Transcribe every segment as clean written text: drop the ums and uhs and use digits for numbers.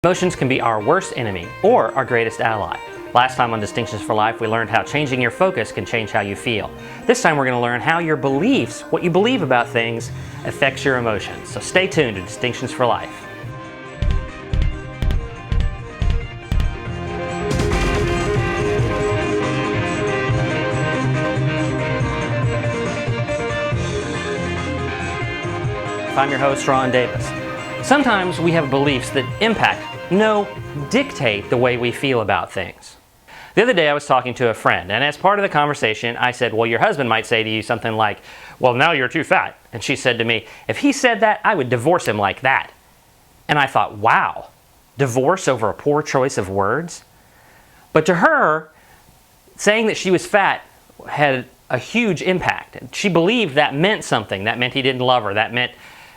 Emotions can be our worst enemy or our greatest ally. Last time on Distinctions for Life, we learned how changing your focus can change how you feel. This time we're going to learn how your beliefs, what you believe about things, affects your emotions. So stay tuned to Distinctions for Life. I'm your host, Ron Davis. Sometimes we have beliefs that impact, dictate the way we feel about things. The other day I was talking to a friend, and as part of the conversation I said, well, your husband might say to you something like, well, now you're too fat. And she said to me, if he said that, I would divorce him like that. And I thought, wow, divorce over a poor choice of words? But to her, saying that she was fat had a huge impact. She believed that meant something. That meant he didn't love her. That meant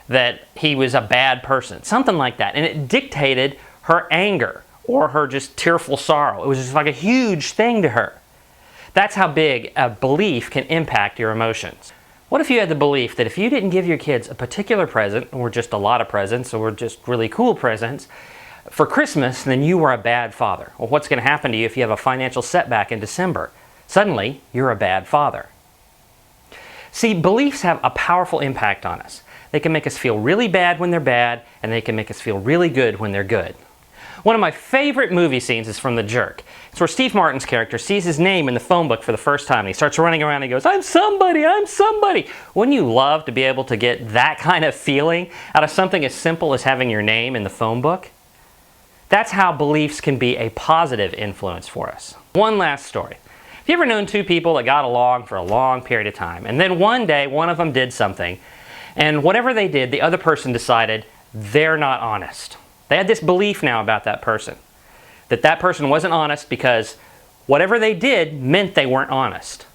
that he was a bad person, something like that. And it dictated her anger or her just tearful sorrow. It was just like a huge thing to her. That's how big a belief can impact your emotions. What if you had the belief that if you didn't give your kids a particular present, or just a lot of presents, or just really cool presents, for Christmas, then you were a bad father? Well, what's going to happen to you if you have a financial setback in December? Suddenly, you're a bad father. See, beliefs have a powerful impact on us. They can make us feel really bad when they're bad, and they can make us feel really good when they're good. One of my favorite movie scenes is from The Jerk. It's where Steve Martin's character sees his name in the phone book for the first time, and he starts running around and he goes, I'm somebody, I'm somebody. Wouldn't you love to be able to get that kind of feeling out of something as simple as having your name in the phone book? That's how beliefs can be a positive influence for us. One last story. Have you ever known two people that got along for a long period of time, and then one day one of them did something, and whatever they did, the other person decided they're not honest. They had this belief now about that person, that that person wasn't honest because whatever they did meant they weren't honest.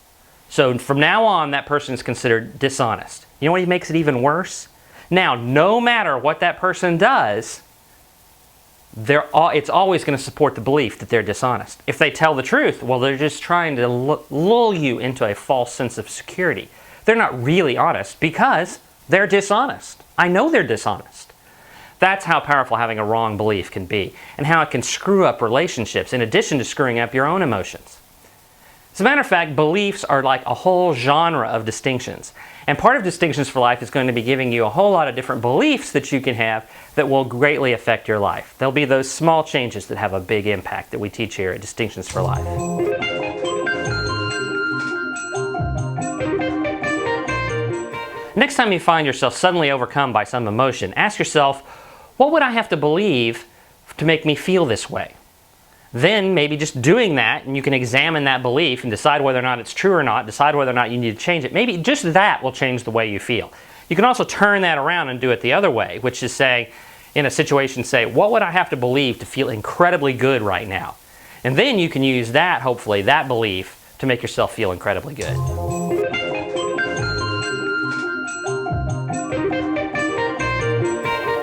So from now on, that person is considered dishonest. You know what makes it even worse? Now, no matter what that person does, it's always going to support the belief that they're dishonest. If they tell the truth, well, they're just trying to lull you into a false sense of security. They're not really honest because they're dishonest. I know they're dishonest. That's how powerful having a wrong belief can be, and how it can screw up relationships in addition to screwing up your own emotions. As a matter of fact, beliefs are like a whole genre of distinctions. And part of Distinctions for Life is going to be giving you a whole lot of different beliefs that you can have that will greatly affect your life. There'll be those small changes that have a big impact that we teach here at Distinctions for Life. Next time you find yourself suddenly overcome by some emotion, ask yourself, what would I have to believe to make me feel this way? Then maybe just doing that, and you can examine that belief and decide whether or not it's true or not, decide whether or not you need to change it. Maybe just that will change the way you feel. You can also turn that around and do it the other way, which is saying, in a situation, say, what would I have to believe to feel incredibly good right now? And then you can use that, hopefully, that belief to make yourself feel incredibly good.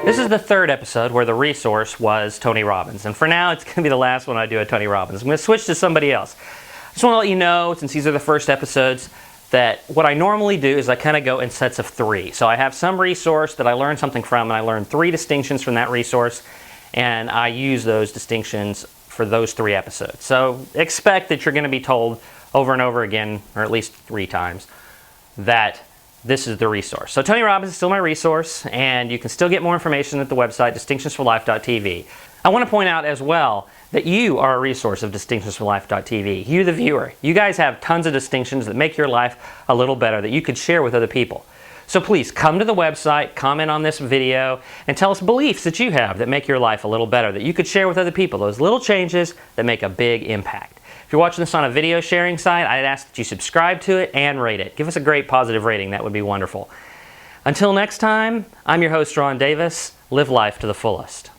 This is the third episode where the resource was Tony Robbins. And for now, it's going to be the last one I do at Tony Robbins. I'm going to switch to somebody else. I just want to let you know, since these are the first episodes, that what I normally do is I kind of go in sets of three. So I have some resource that I learned something from, and I learned 3 distinctions from that resource, and I use those distinctions for those 3 episodes. So expect that you're going to be told over and over again, or at least 3 times, that this is the resource. So Tony Robbins is still my resource, and you can still get more information at the website, distinctionsforlife.tv. I want to point out as well that you are a resource of distinctionsforlife.tv. You, the viewer. You guys have tons of distinctions that make your life a little better that you could share with other people. So please come to the website, comment on this video, and tell us beliefs that you have that make your life a little better that you could share with other people. Those little changes that make a big impact. If you're watching this on a video sharing site, I'd ask that you subscribe to it and rate it. Give us a great positive rating. That would be wonderful. Until next time, I'm your host, Ron Davis. Live life to the fullest.